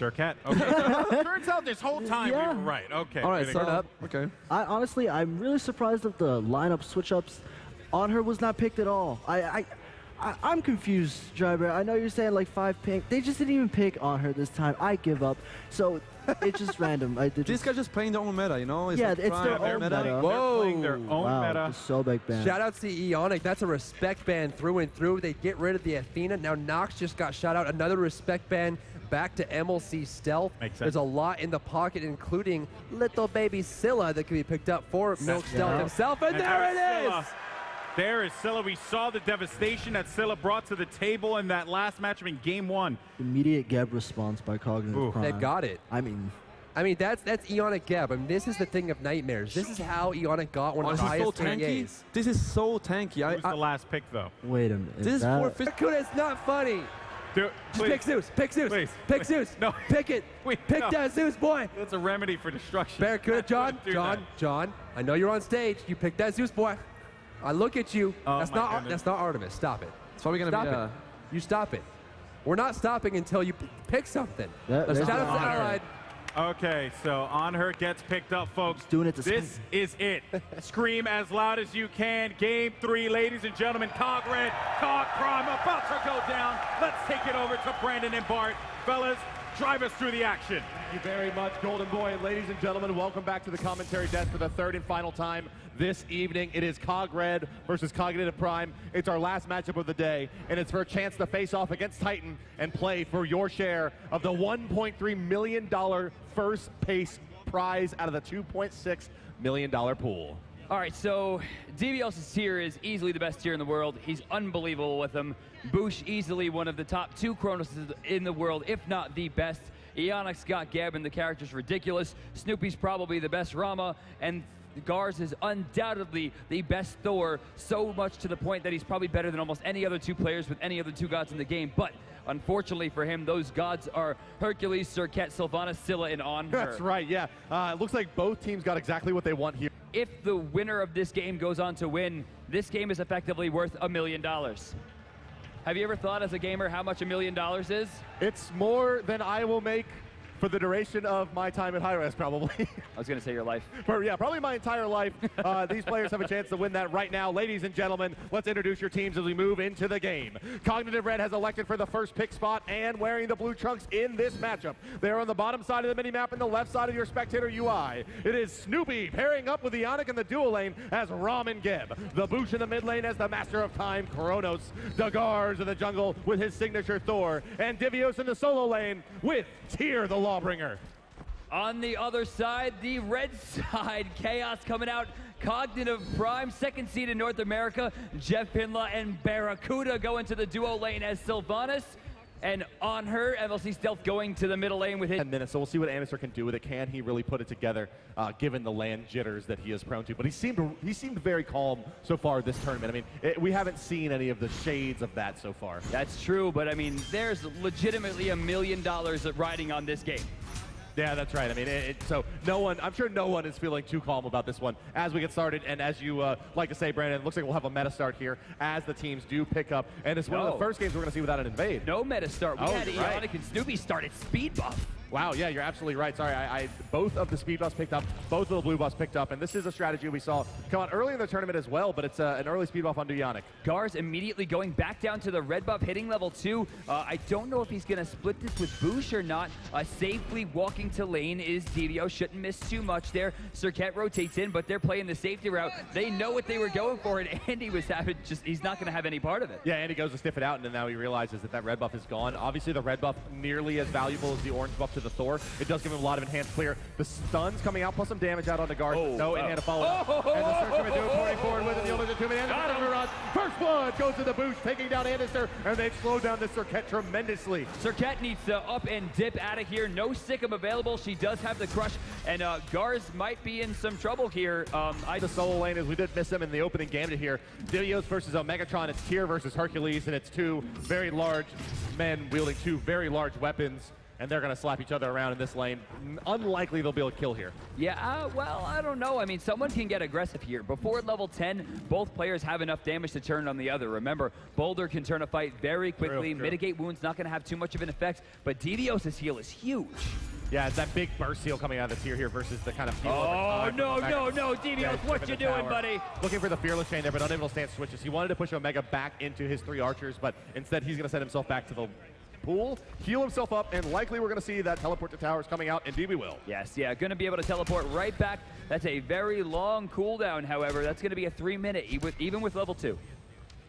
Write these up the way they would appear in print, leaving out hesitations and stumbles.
Surcat. Okay. Turns out this whole time we were right. Okay. All right, start up. Okay. Honestly, I'm really surprised that the lineup switch-ups on her was not picked at all. I'm confused, Driver. I know you're saying like 5 pink. They just didn't even pick on her this time. I give up. So it's just random. These guys just playing their own meta, you know? It's like it's their own meta. Whoa. They're playing their own meta. It's so big ban. Shout out to Ionic. That's a respect ban through and through. They get rid of the Athena. Now Nox just got shot out. Another respect ban back to MLC Stealth. Makes sense. There's a lot in the pocket, including little baby Scylla that can be picked up for Milk Stealth himself. And there it is! There is Scylla. We saw the devastation that Scylla brought to the table in that last matchup in Game 1. Immediate Geb response by Cognitive Prime. They've got it. I mean, that's Ionic Geb. I mean, this is the thing of nightmares. This is how Ionic got one of the highest ranks. This is so tanky. Who's the last pick, though? Wait a minute. This is Barracuda, it's not funny. Dude, just pick Zeus. Pick Zeus. Please. Pick Zeus. No. Pick it. Pick that Zeus, boy. That's a remedy for destruction. Barracuda, John. I know you're on stage. You pick that Zeus, boy. I look at you. Oh, that's not Artemis. Stop it. It's probably gonna be. You stop it. We're not stopping until you pick something. Shout out to Allied. Okay, so On Her gets picked up, folks. Doing it to This is it. Scream as loud as you can. Game 3, ladies and gentlemen. COG RED, COG Prime about to go down. Let's take it over to Brandon and Bart. Fellas, drive us through the action. Thank you very much, Golden Boy. And ladies and gentlemen, welcome back to the commentary desk for the third and final time this evening. It is COG RED versus Cognitive Prime. It's our last matchup of the day, and it's for a chance to face off against Titan and play for your share of the $1.3 million first place prize out of the $2.6 million pool. All right, so DIoses' tier is easily the best tier in the world. He's unbelievable with them. Boosh, easily one of the top 2 Cronoses in the world, if not the best. Ionic's got Gab, and the character's ridiculous. Snoopy's probably the best Rama, and Gars is undoubtedly the best Thor, so much to the point that he's probably better than almost any other 2 players with any other 2 gods in the game. But unfortunately for him, those gods are Hercules, Surcat, Sylvanas, Scylla, and On Her. That's right, yeah. It looks like both teams got exactly what they want here. If the winner of this game goes on to win, this game is effectively worth $1 million. Have you ever thought as a gamer how much $1 million is? It's more than I will make for the duration of my time at Hi-Res, probably. I was going to say your life. Yeah, probably my entire life. These players have a chance to win that right now. Ladies and gentlemen, let's introduce your teams as we move into the game. Cognitive Red has elected for the first pick spot and wearing the blue trunks in this matchup. They're on the bottom side of the minimap and the left side of your spectator UI. It is Snoopy pairing up with Ionic in the dual lane as Ramen Geb. The Boosh in the mid lane as the Master of Time, Kronos. Dagars in the jungle with his signature Thor. And Divios in the solo lane with Tyr the Lawbringer. On the other side, the red side, Chaos coming out. Cognitive Prime, 2nd seed in North America. Jeff Pinla and Barracuda go into the duo lane as Sylvanas. And On Her, MLC Stealth going to the middle lane with his 10 minutes, so we'll see what Amister can do with it. Can he really put it together, given the land jitters that he is prone to? But he seemed very calm so far this tournament. I mean, we haven't seen any of the shades of that so far. That's true, but I mean, there's legitimately $1 million riding on this game. Yeah, that's right. I mean, so no one, I'm sure no one is feeling too calm about this one as we get started. And as you like to say, Brandon, it looks like we'll have a meta start here as the teams do pick up. And it's one of the first games we're going to see without an invade. No meta start. We had Ionic and Snoopy start at speed buff. Wow, yeah, you're absolutely right. Sorry, I both of the speed buffs picked up, both of the blue buffs picked up, and this is a strategy we saw come out early in the tournament as well, but it's an early speed buff on Ionic. Gars immediately going back down to the red buff, hitting level 2. I don't know if he's going to split this with Boosh or not. Safely walking to lane is Divio. Shouldn't miss too much there. Surcat rotates in, but they're playing the safety route. They know what they were going for, and Andy was having he's not going to have any part of it. Yeah, Andy goes to sniff it out, and then now he realizes that that red buff is gone. Obviously, the red buff nearly as valuable as the orange buff to the Thor. It does give him a lot of enhanced clear. The stuns coming out, plus some damage out on the guard. No in-hand to follow up. And the search of it pouring forward with it. The only 2 minutes. First blood goes to the Boosh, taking down Anister, and they've slowed down this Surcat tremendously. Surcat needs to up and dip out of here. No Sikkim available. She does have the crush, and Gars might be in some trouble here. The solo lane, as we did miss him in the opening gambit here. Divios versus Megatron. It's Tyr versus Hercules, and it's 2 very large men wielding 2 very large weapons. and they're going to slap each other around in this lane. Unlikely they'll be able to kill here. Yeah, well, I don't know. I mean, someone can get aggressive here. Before level 10, both players have enough damage to turn on the other. Remember, Boulder can turn a fight very quickly. True. Mitigate wounds, not going to have too much of an effect, but DIoses' heal is huge. Yeah, it's that big burst heal coming out of the tier here versus the kind of heal. Oh, no, DIos, what you doing, buddy? Looking for the Fearless Chain there, but unable to stand switches. He wanted to push Omega back into his 3 archers, but instead he's going to send himself back to the pool, heal himself up, and likely we're going to see that teleport to towers coming out. Indeed we will. Yes, yeah, going to be able to teleport right back. That's a very long cooldown, however. That's going to be a 3-minute, even with level 2.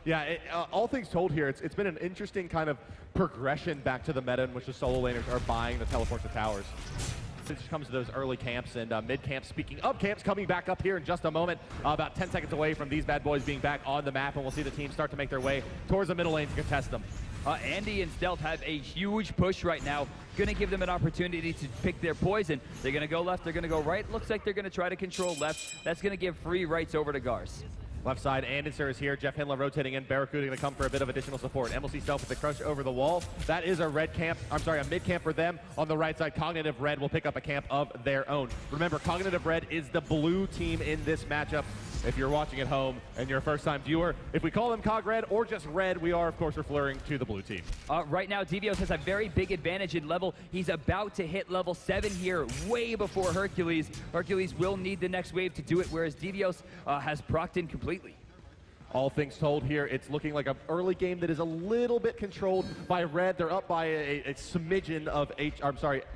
Yeah, all things told here, it's been an interesting kind of progression back to the meta in which the solo laners are buying the teleport to towers. Since it comes to those early camps and mid camps. Speaking of camps, coming back up here in just a moment, about 10 seconds away from these bad boys being back on the map, and we'll see the team start to make their way towards the middle lane to contest them. Andy and Stealth have a huge push right now. Going to give them an opportunity to pick their poison. They're going to go left, they're going to go right. Looks like they're going to try to control left. That's going to give free rights over to Gars. Left side, Anderson is here. Jeff Hindla rotating in. Barracuda going to come for a bit of additional support. MLC Stealth with the crush over the wall. That is a red camp. I'm sorry, a mid camp for them. On the right side, Cognitive Red will pick up a camp of their own. Remember, Cognitive Red is the blue team in this matchup. If you're watching at home and you're a first-time viewer, if we call them COG Red or just Red, we are, of course, referring to the blue team. Right now, DIoses has a very big advantage in level. He's about to hit level 7 here, way before Hercules. Hercules will need the next wave to do it, whereas DIoses has procced in completely. All things told here, it's looking like an early game that is a little bit controlled by Red. They're up by a smidgen of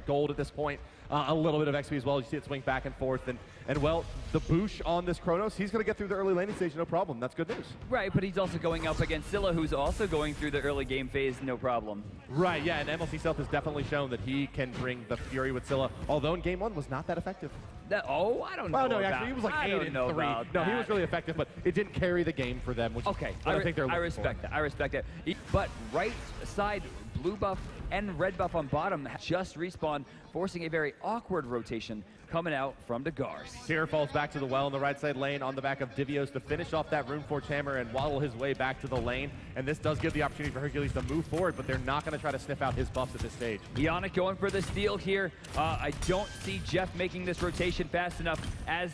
gold at this point. A little bit of XP as well. You see it swing back and forth. And well, the Boosh on this Chronos, he's going to get through the early laning stage, no problem. That's good news. Right, but he's also going up against Scylla, who's also going through the early game phase, no problem. Right, yeah, and MLC Stealth has definitely shown that he can bring the Fury with Scylla, although in game 1 was not that effective. I don't know. Oh, no, actually, he was like 8 and 3. No, he was really effective, but it didn't carry the game for them, which okay, I think they're I respect that. I respect that. But right side, blue buff and red buff on bottom just respawned, forcing a very awkward rotation coming out from the Gars. Here falls back to the well in the right side lane on the back of Divios to finish off that Runeforge Hammer and waddle his way back to the lane. And this does give the opportunity for Hercules to move forward, but they're not going to try to sniff out his buffs at this stage. Ionic going for the steal here. I don't see Jeff making this rotation fast enough as,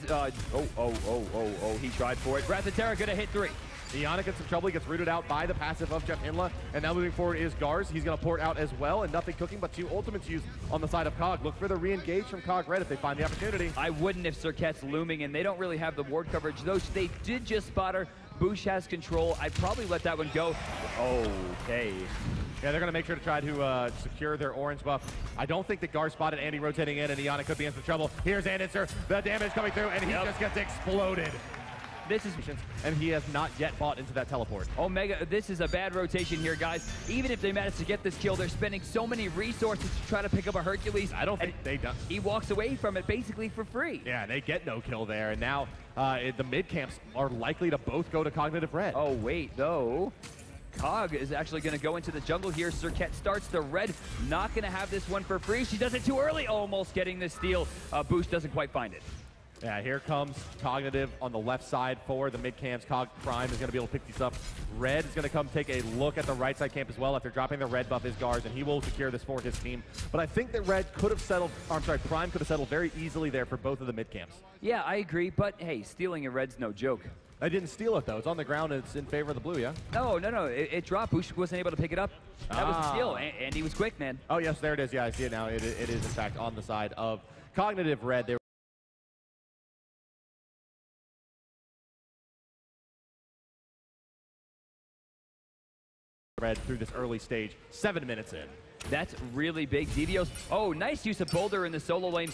he tried for it. Wrath of Terror going to hit 3. Ionic gets in trouble. He gets rooted out by the passive of Jeff Hindla. And now moving forward is Gars. He's going to port out as well, and nothing cooking but 2 ultimates used on the side of COG. Look for the re-engage from COG Red if they find the opportunity. I wouldn't if Cirquet's looming, and they don't really have the ward coverage. Though they did just spot her. Boosh has control. I'd probably let that one go. Okay. Yeah, they're going to make sure to try to secure their orange buff. I don't think that Gar spotted Andy rotating in, and Ionic could be in some trouble. Here's Anderson. The damage coming through, and he just gets exploded. This is, and he has not yet bought into that teleport. Omega, this is a bad rotation here, guys. Even if they manage to get this kill, they're spending so many resources to try to pick up a Hercules. I don't think they do. He walks away from it basically for free. Yeah, they get no kill there, and now the mid camps are likely to both go to Cognitive Red. Oh, wait, though. COG is actually going to go into the jungle here. Cirquet starts the red. Not going to have this one for free. She does it too early. Almost getting the steal. Boosh doesn't quite find it. Yeah, here comes Cognitive on the left side for the mid camps. COG Prime is going to be able to pick these up. Red is going to come take a look at the right side camp as well after dropping the red buff is Gars, and he will secure this for his team. But I think that Red could have settled, Prime could have settled very easily there for both of the mid camps. Yeah, I agree, but hey, stealing a red's no joke. I didn't steal it though. It's on the ground and it's in favor of the blue, yeah? No. It dropped. Boosh wasn't able to pick it up. That was a steal, and he was quick, man. Oh, yes, there it is. Yeah, I see it now. It is, in fact, on the side of Cognitive Red. There Red through this early stage, 7 minutes in. That's really big. DIos, nice use of Boulder in the solo lane.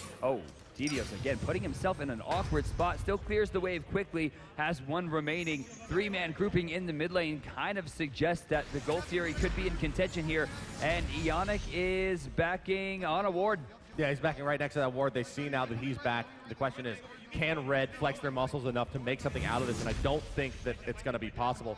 DIos again putting himself in an awkward spot, still clears the wave quickly, has one remaining. 3-man grouping in the mid lane kind of suggests that the Gold Fury could be in contention here, and Ionic is backing on a ward. Yeah, he's backing right next to that ward. They see now that he's back. The question is, can Red flex their muscles enough to make something out of this? And I don't think that it's going to be possible.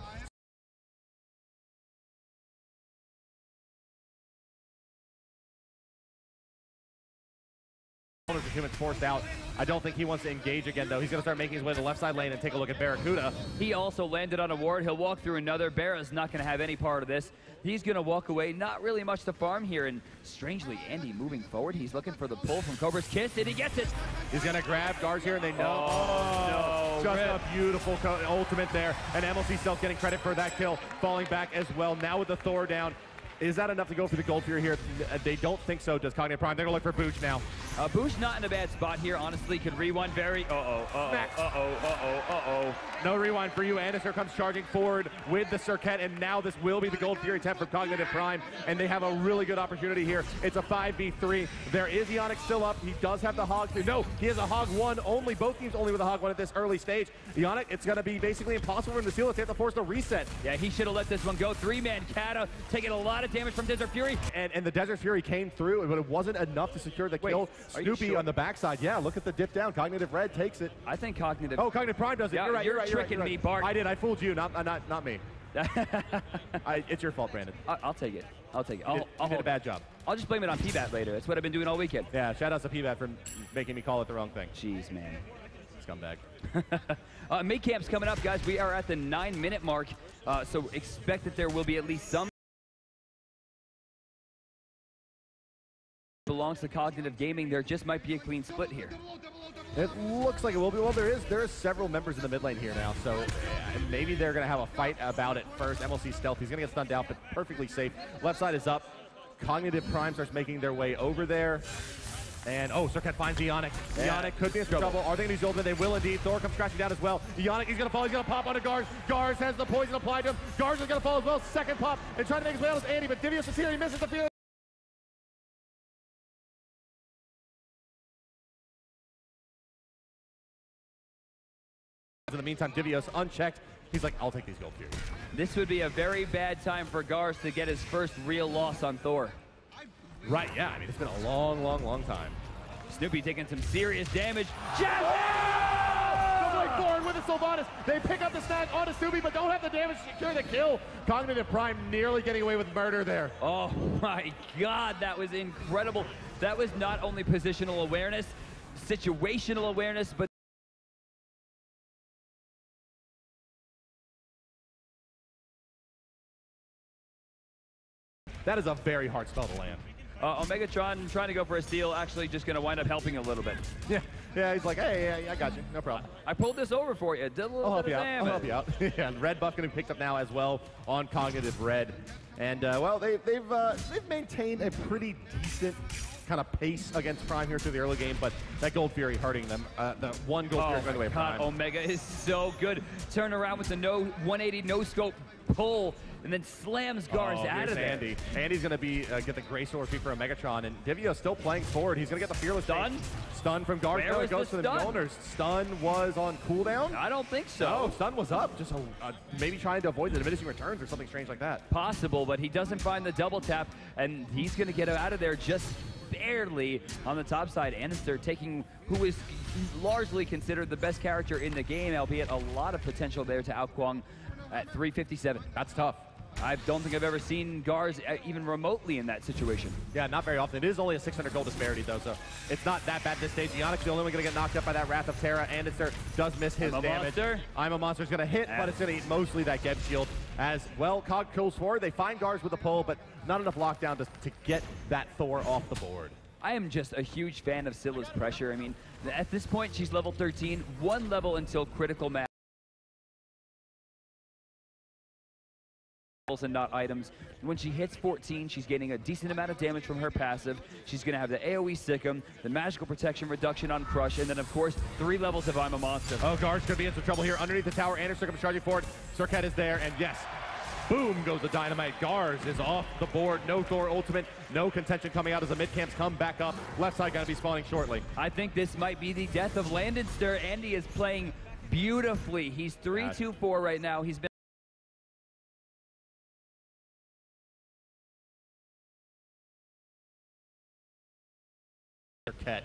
There's humans forced out. I don't think he wants to engage again, though. He's going to start making his way to the left side lane and take a look at Barracuda. He also landed on a ward. He'll walk through another. Barra's not going to have any part of this. He's going to walk away. Not really much to farm here. And strangely, Andy moving forward. He's looking for the pull from Cobra's Kiss, and he gets it. He's going to grab Gars here, and they know. Oh, no. Just Rip. a beautiful ultimate there. And MLC Stealth getting credit for that kill, falling back as well. Now with the Thor down. Is that enough to go for the Gold Fury here? They don't think so, does Cognitive Prime. They're going to look for Booch now. Booch not in a bad spot here, honestly. Could rewind very... No rewind for you. Anderson comes charging forward with the Circuit, and now this will be the Gold Fury attempt from Cognitive Prime, and they have a really good opportunity here. It's a 5v3. There is Ionic still up. He does have the Hog. No, he has a Hog 1 only. Both teams only with a Hog 1 at this early stage. Ionic, it's going to be basically impossible for him to steal it. They have to force the reset. Yeah, he should have let this one go. Three-man Kata taking a lot of damage from Desert Fury. And the Desert Fury came through, but it wasn't enough to secure the kill. Snoopy sure? on the backside. Yeah, look at the dip down. Cognitive Red takes it. I think Cognitive... Oh, Cognitive Prime does it. Yeah, You're right. you're tricking me, Bart. I did. I fooled you, not me. It's your fault, Brandon. I'll take it. I'll take it. You did a bad job. I'll just blame it on PBAT later. That's what I've been doing all weekend. Yeah, shout out to PBAT for making me call it the wrong thing. Jeez, man. Scumbag. Mid-camp's coming up, guys. We are at the 9-minute mark, so expect that there will be at least some belongs to Cognitive Gaming. There just might be a clean split here. It looks like it will be. Well, there is several members in the mid lane here now, so maybe they're going to have a fight about it first. MLC Stealth, he's going to get stunned out, but perfectly safe. Left side is up. Cognitive Prime starts making their way over there. And, Circuit finds Ionic. Yeah. Ionic could be in trouble. Are they going to use the ultimate? They will indeed. Thor comes crashing down as well. Ionic, he's going to fall. He's going to pop onto Gars. Gars has the poison applied to him. Gars is going to fall as well. Second pop and trying to make his way out as Andy, but Divios is here. He misses the field. In the meantime, Divios unchecked. He's like, I'll take these Gold Furies. This would be a very bad time for Gars to get his first real loss on Thor. Right, yeah. I mean, it's been a long time. Snoopy taking some serious damage. Going forward with the Sylvanas. They pick up the snag onto Snoopy, but don't have the damage to secure the kill. Cognitive Prime nearly getting away with murder there. Oh my God, that was incredible. That was not only positional awareness, situational awareness, but that is a very hard spell to land. Omegatron trying to go for a steal, actually just going to wind up helping a little bit. Yeah, he's like, hey, I got you, no problem. I pulled this over for you. Did a little bit of damage. I'll help you out. Yeah, and Red buff getting picked up now as well on Cognitive Red. And, well, they've maintained a pretty decent kind of pace against Prime here through the early game, but that Gold Fury hurting them. The one Gold Fury going away from Prime. Omega is so good. Turn around with the 180 no-scope pull, and then slams Gars out of there. Andy. Andy's going to be get the Grace Sword for a Megatron, and Divio still playing forward. He's going to get the Fearless Stun? Stun from Gars. Where was goes the to the stun? Mjolnir. Stun was on cooldown? I don't think so. No, stun was up. Just maybe trying to avoid the diminishing returns or something strange like that. Possible, but he doesn't find the double tap, and he's going to get out of there just barely on the top side. Anister taking who is largely considered the best character in the game, albeit a lot of potential there to outquang at 357. That's tough. I don't think I've ever seen Gars even remotely in that situation. Yeah, not very often. It is only a 600 gold disparity, though, so it's not that bad at this stage. Ionic's the only one going to get knocked up by that Wrath of Terra. Anister does miss his damage. I'm a Monster's going to hit, but it's going to eat mostly that Geb shield. As well, Cog kills forward. They find Gars with a pull, but not enough lockdown to get that Thor off the board. I am just a huge fan of Scylla's pressure. I mean, at this point, she's level 13, one level until critical mass. And not items. When she hits 14, she's getting a decent amount of damage from her passive. She's going to have the AoE Sikkim, the magical protection reduction on Crush, and then, of course, 3 levels of I'm a Monster. Oh, Gars could be in some trouble here. Underneath the tower, Anderson comes charging forward. Circuit is there, and yes, boom goes the dynamite. Gars is off the board. No Thor ultimate, no contention coming out as the mid camps come back up. Left side going to be spawning shortly. I think this might be the death of Landenster. Andy is playing beautifully. He's 3-2-4 right now. He's been Circuit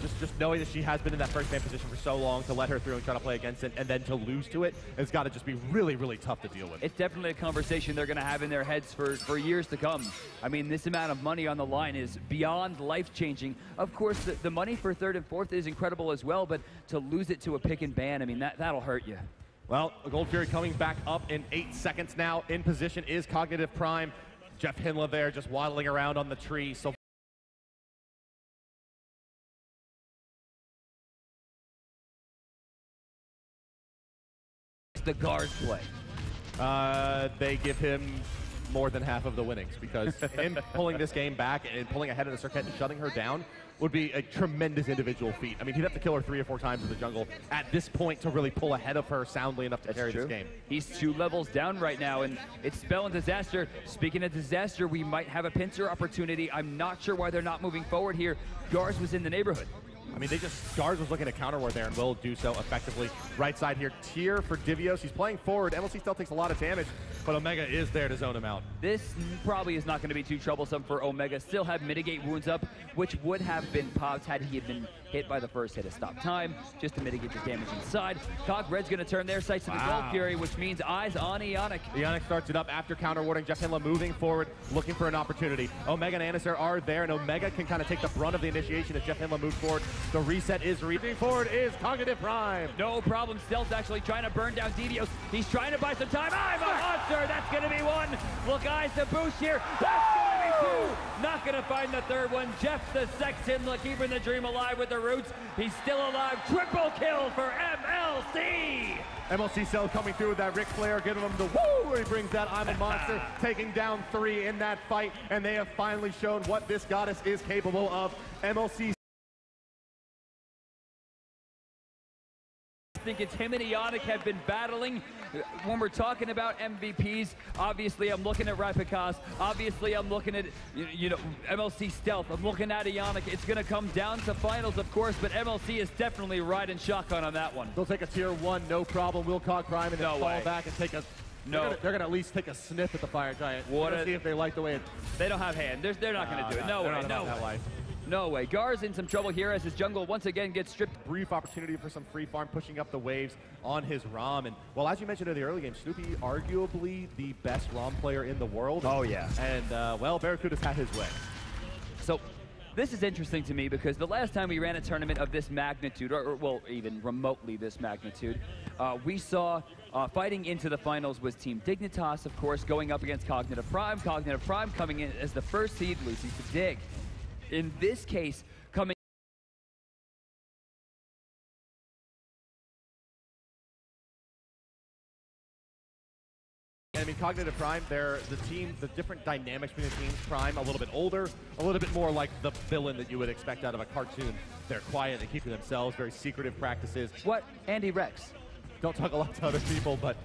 Just knowing that she has been in that first man position for so long, to let her through and try to play against it, and then to lose to it, has got to just be really, really tough to deal with. It's definitely a conversation they're going to have in their heads for years to come. I mean, this amount of money on the line is beyond life-changing. Of course, the money for third and fourth is incredible as well, but to lose it to a pick and ban, I mean, that'll hurt you. Well, Gold Fury coming back up in 8 seconds now. In position is Cognitive Prime. Jeff Hinla there just waddling around on the tree. So The guards play. they give him more than half of the winnings, because him pulling this game back and pulling ahead of the circuit and shutting her down would be a tremendous individual feat. I mean, he'd have to kill her 3 or 4 times in the jungle at this point to really pull ahead of her soundly enough to carry this game. He's 2 levels down right now, and it's Spell and Disaster. Speaking of Disaster, we might have a pincer opportunity. I'm not sure why they're not moving forward here. Gars was in the neighborhood. I mean, Gars was looking to counter war there and will do so effectively. Right side here, tier for DIvios. He's playing forward. MLC still takes a lot of damage, but Omega is there to zone him out. This probably is not going to be too troublesome for Omega. Still have mitigate wounds up, which would have been popped had he been hit by the first hit of stop time, just to mitigate the damage inside. COG RED's going to turn their sights to the Gold Fury, which means eyes on Ionic. Ionic starts it up after counter warding. Jeff Hinla moving forward, looking for an opportunity. Omega and Anister are there, and Omega can kind of take the brunt of the initiation as Jeff Hinla moves forward. The reset is reaching forward is Cognitive Prime. No problem. Stealth's actually trying to burn down DIvios. He's trying to buy some time. I'm a monster. That's going to be 1. Look, eyes to boost here. That's going to be 2. Not going to find the 3rd one. Jeff the Sex Hinla keeping the dream alive with the roots. He's still alive. Triple kill for MLC. MLC Cell coming through with that Ric Flair, giving him the woo. He brings that I'm a monster, taking down 3 in that fight, and they have finally shown what this goddess is capable of. MLC. I think it's him and Ionic have been battling. When we're talking about MVPs, obviously I'm looking at Rapikas. Obviously I'm looking at MLC Stealth. I'm looking at Ionic. It's going to come down to finals, of course, but MLC is definitely riding shotgun on that one. They'll take a tier 1, no problem. We'll COG Prime and then fall back and take a. No, they're gonna at least take a sniff at the Fire Giant. See if they like the way it. They don't have hand. They're not going to do it. No way. No way. No way. Gar's in some trouble here as his jungle once again gets stripped. Brief opportunity for some free farm, pushing up the waves on his ROM. And, well, as you mentioned in the early game, Snoopy, arguably the best ROM player in the world. Oh, yeah. And, well, Barracuda's had his way. So, this is interesting to me because the last time we ran a tournament of this magnitude, or well, even remotely this magnitude, we saw fighting into the finals was Team Dignitas, of course, going up against Cognitive Prime. Cognitive Prime coming in as the first seed, losing to Dig. In this case, coming I mean, Cognitive Prime, they're the team, the different dynamics between the teams. Prime, a little bit older, a little bit more like the villain that you would expect out of a cartoon. They're quiet, they keep to themselves, very secretive practices. What? Andy Rex. Don't talk a lot to other people, but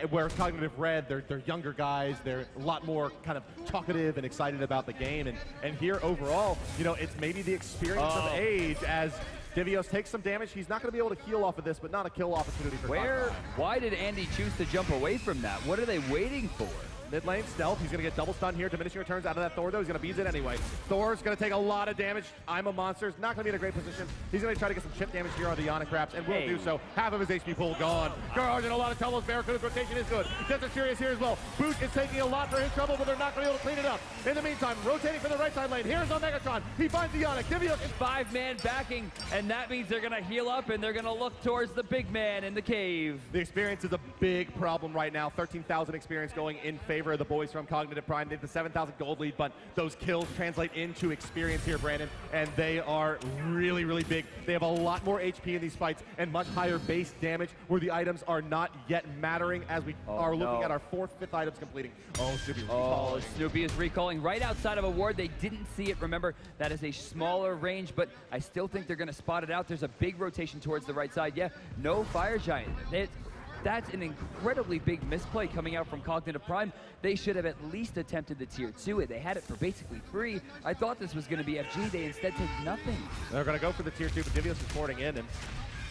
where Cognitive Red, they're younger guys, they're a lot more kind of talkative and excited about the game. And here overall, it's maybe the experience of age as DIvios takes some damage. He's not going to be able to heal off of this, but not a kill opportunity for Why did Andy choose to jump away from that? What are they waiting for? Mid lane stealth. He's going to get double stun here. Diminishing returns out of that Thor, though. He's going to beat it anyway. Thor's going to take a lot of damage. I'm a monster. He's not going to be in a great position. He's going to try to get some chip damage here on the Ionic Wraps, and will do so. Half of his HP pool gone. Gar's in a lot of trouble. Barracuda's rotation is good. Desert Furious here as well. Boot is taking a lot for his trouble, but they're not going to be able to clean it up. In the meantime, rotating from the right side lane. Here's Omegatron. He finds the Ionic. DIvios is 5-man backing, and that means they're going to heal up, and they're going to look towards the big man in the cave. The experience is a big problem right now. 13,000 experience going in favor of the boys from Cognitive Prime. They have the 7,000 gold lead, but those kills translate into experience here, Brandon, and they are really, really big. They have a lot more HP in these fights and much higher base damage where the items are not yet mattering as we are looking at our 4th, 5th items completing. Oh, Snoopy is recalling. Snoopy is recalling right outside of a ward. They didn't see it. Remember, that is a smaller range, but I still think they're going to spot it out. There's a big rotation towards the right side. Yeah, no Fire Giant. That's an incredibly big misplay coming out from Cognitive Prime. They should have at least attempted the tier 2. They had it for basically free. I thought this was going to be FG. They instead take nothing. They're going to go for the tier 2, but DIvios is porting in, and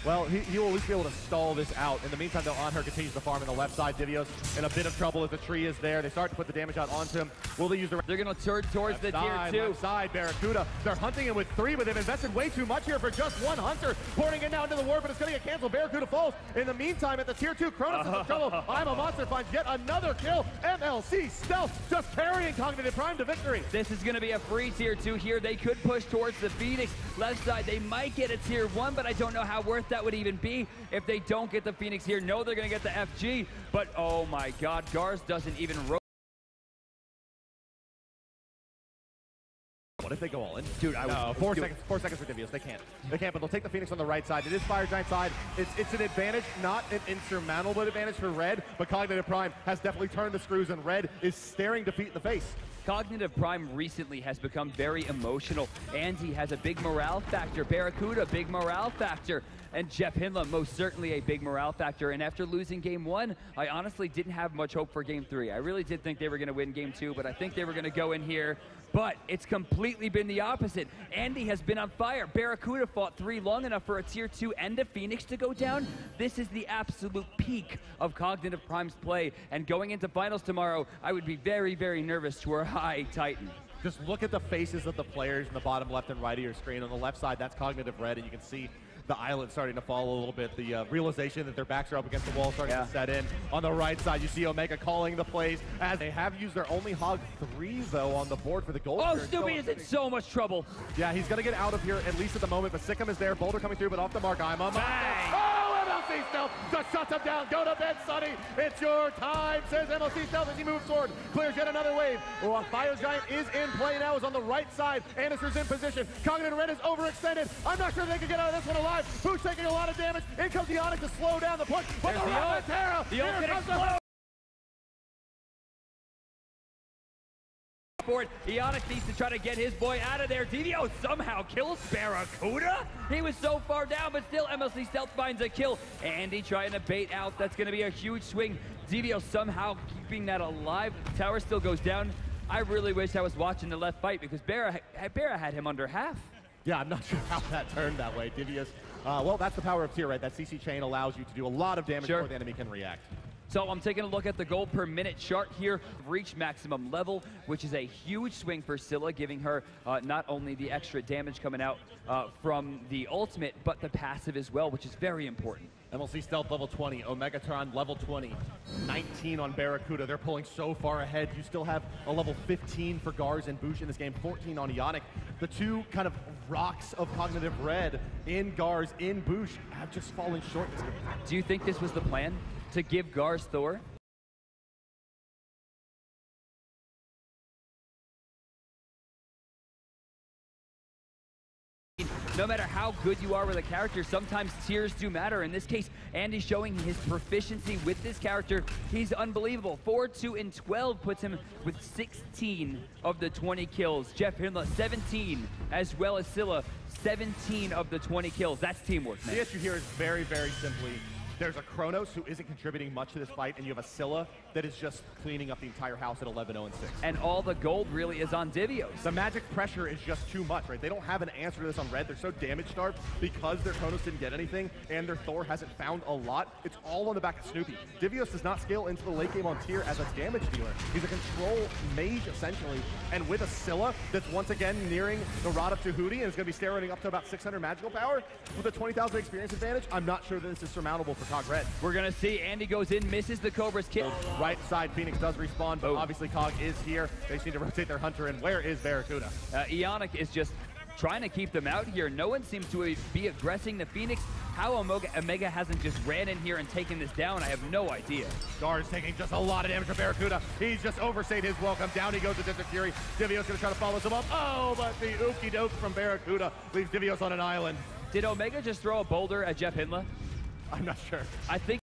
Well, he will at least be able to stall this out. In the meantime, though, On Her continues to farm in the left side. Divios in a bit of trouble as the tree is there. They start to put the damage out onto him. Will they use the... They're going to turn towards the tier 2. Left side, Barracuda. They're hunting him with 3, but they've invested way too much here for just one hunter. Pouring it now into the war, but it's going to get canceled. Barracuda falls. In the meantime, at the tier 2, Kronos is in trouble. I'm a Monster finds yet another kill. MLC Stealth just carrying Cognitive Prime to victory. This is going to be a free tier 2 here. They could push towards the Phoenix. Left side, they might get a tier 1, but I don't know how worth that would even be if they don't get the Phoenix here. No, they're going to get the FG, but oh my god, Gars doesn't even rotate. What if they go all in? Dude, I no, would... 4 seconds. 4 seconds for Divios. They can't. They can't, but they'll take the Phoenix on the right side. It is Fire Giant side. It's an advantage, not an insurmountable advantage for Red, but Cognitive Prime has definitely turned the screws, and Red is staring defeat in the face. Cognitive Prime recently has become very emotional. Andy has a big morale factor. Barracuda, big morale factor. And Jeff Hinla, most certainly a big morale factor. And after losing game 1, I honestly didn't have much hope for game 3. I really did think they were going to win game 2, but I think they were going to go in here. But it's completely been the opposite. Andy has been on fire. Barracuda fought 3 long enough for a tier 2 and a Phoenix to go down. This is the absolute peak of Cognitive Prime's play. And going into finals tomorrow, I would be very, very nervous to our high Titan. Just look at the faces of the players in the bottom left and right of your screen. On the left side, that's Cognitive Red, and you can see the island starting to fall a little bit. The realization that their backs are up against the wall starting to set in. On the right side, you see Omega calling the plays as they have used their only Hog 3, though, on the board for the gold. Oh, Snoopy is in so much trouble. Yeah, he's going to get out of here, at least at the moment, but Sikkim is there. Boulder coming through, but off the mark. I'm a MLC Stealth just shuts him down. Go to bed, Sonny. It's your time, says MLC Stealth as he moves forward. Clears yet another wave. Fire Giant is in play now, is on the right side. Annister's in position. Cognitive Red is overextended. I'm not sure they can get out of this one alive. Who's taking a lot of damage? In comes the Onyx to slow down the push. But there's the Ramatera. The ult can explode. Ionic needs to try to get his boy out of there. DVO somehow kills Barracuda. He was so far down, but still MLC Stealth finds a kill. Andy trying to bait out. That's going to be a huge swing. DVO somehow keeping that alive. Tower still goes down. I really wish I was watching the left fight because Barra had him under half. Yeah, I'm not sure how that turned that way. Divios, well, that's the power of tier, right? That CC chain allows you to do a lot of damage before the enemy can react. So I'm taking a look at the gold per minute chart here. Reach maximum level, which is a huge swing for Scylla, giving her not only the extra damage coming out from the ultimate, but the passive as well, which is very important. MLC Stealth level 20, Omegatron level 20, 19 on Barracuda. They're pulling so far ahead. You still have a level 15 for Gars and Bush in this game, 14 on Ionic. The two kind of rocks of Cognitive Red in Gars, in Bush, have just fallen short this game. Do you think this was the plan? To give Gars Thor? No matter how good you are with a character, sometimes tiers do matter. In this case, Andy showing his proficiency with this character. He's unbelievable. 4, 2, and 12 puts him with 16 of the 20 kills. Jeff Hinla, 17, as well as Scylla, 17 of the 20 kills. That's teamwork, man. The issue here is very, very simply, there's a Kronos who isn't contributing much to this fight, and you have a Scylla that is just cleaning up the entire house at 11-0-6. And all the gold really is on Divios. The magic pressure is just too much, right? They don't have an answer to this on Red. They're so damage-starved because their Kronos didn't get anything, and their Thor hasn't found a lot. It's all on the back of Snoopy. Divios does not scale into the late game on tier as a damage dealer. He's a control mage, essentially, and with a Scylla that's once again nearing the Rod of Tahuti and is going to be steroiding up to about 600 magical power with a 20,000 experience advantage, I'm not sure that this is surmountable for COG RED. We're going to see Andy goes in, misses the Cobra's kill. Right side, Phoenix does respawn, but obviously COG is here. They just need to rotate their hunter in. Where is Barracuda? Ionic is just trying to keep them out here. No one seems to be aggressing the Phoenix. How Omega hasn't just ran in here and taken this down, I have no idea. Gars taking just a lot of damage from Barracuda. He's just overstayed his welcome. Down he goes to Desert Fury. Divios going to try to follow him up. Oh, but the ookie doke from Barracuda leaves Divios on an island. Did Omega just throw a boulder at Jeff Hinla? I'm not sure. I think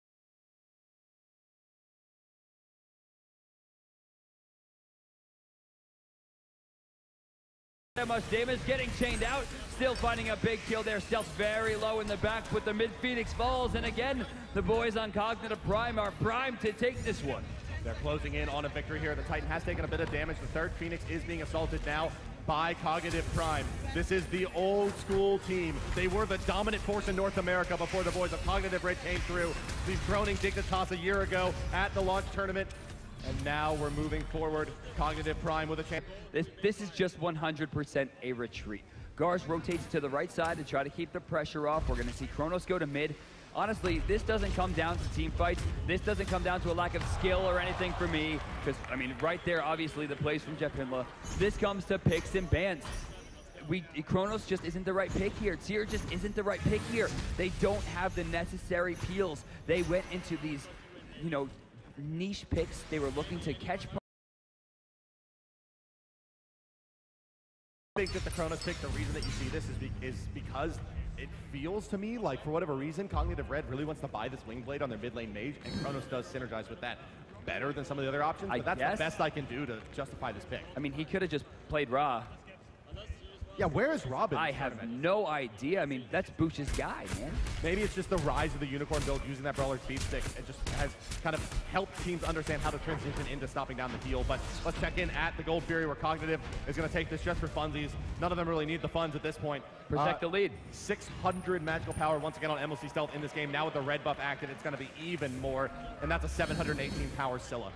that much damage, getting chained out, still finding a big kill there. Stealth very low in the back, but the mid-Phoenix falls, and again, the boys on Cognitive Prime are primed to take this one. They're closing in on a victory here. The Titan has taken a bit of damage. The third Phoenix is being assaulted now. by Cognitive Prime. This is the old school team. They were the dominant force in North America before the boys of Cognitive Red came through. These Groning Dignitas a year ago at the launch tournament. And now we're moving forward. Cognitive Prime with a chance. This is just 100% a retreat. Gars rotates to the right side to try to keep the pressure off. We're going to see Kronos go to mid. Honestly, this doesn't come down to team fights. This doesn't come down to a lack of skill or anything for me. Because, I mean, right there, obviously, the plays from Jeff Hindla. This comes to picks and bans. Kronos just isn't the right pick here. Tier just isn't the right pick here. They don't have the necessary peels. They went into these, you know, niche picks. They were looking to catch. I think that the Kronos pick, the reason that you see this is because it feels to me like, for whatever reason, Cognitive Red really wants to buy this Wing Blade on their mid lane mage, and Kronos does synergize with that better than some of the other options, but that's the best I can do to justify this pick. I mean, he could have just played Ra. Yeah, where is Robin? I have no idea. I mean, that's Bush's guy, man. Maybe it's just the rise of the Unicorn build using that Brawler speed stick. It just has kind of helped teams understand how to transition into stopping down the heal. But let's check in at the Gold Fury where Cognitive is going to take this just for funsies. None of them really need the funds at this point. Protect the lead. 600 magical power once again on MLC Stealth in this game. Now with the red buff active, it's going to be even more. And that's a 718 power Scylla.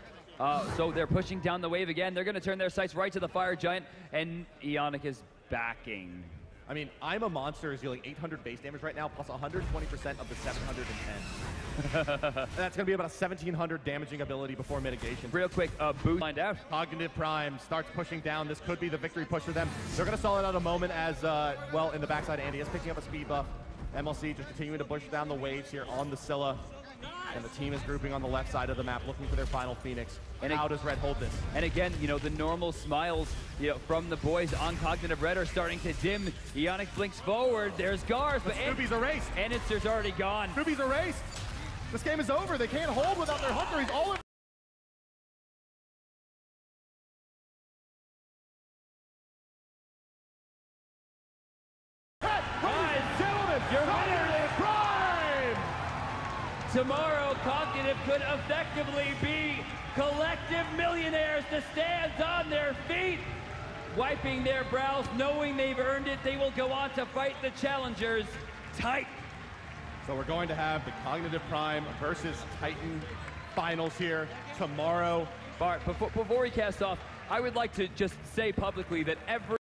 So they're pushing down the wave again. They're going to turn their sights right to the Fire Giant. And Ionic is backing. I mean, I'm a Monster is dealing 800 base damage right now, plus 120% of the 710. That's going to be about a 1700 damaging ability before mitigation. Real quick, Boost find out. Cognitive Prime starts pushing down. This could be the victory push for them. They're going to stall it out a moment as, well, in the backside, Andy is picking up a speed buff. MLC just continuing to push down the waves here on the Scylla. And the team is grouping on the left side of the map, looking for their final Phoenix. And how does Red hold this? And again, you know, the normal smiles, you know, from the boys on Cognitive Red are starting to dim. Ionic blinks forward. There's Gars, but Scooby's erased. Anitzer's already gone. Scooby's erased. This game is over. They can't hold without their Hunter. He's all in. Ladies and gentlemen, your winner is Prime! Tomorrow, Cognitive could effectively be collective millionaires. The stands on their feet, wiping their brows, knowing they've earned it. They will go on to fight the challengers, Titan. So we're going to have the Cognitive Prime versus Titan finals here tomorrow. Bart, before we cast off, I would like to just say publicly that every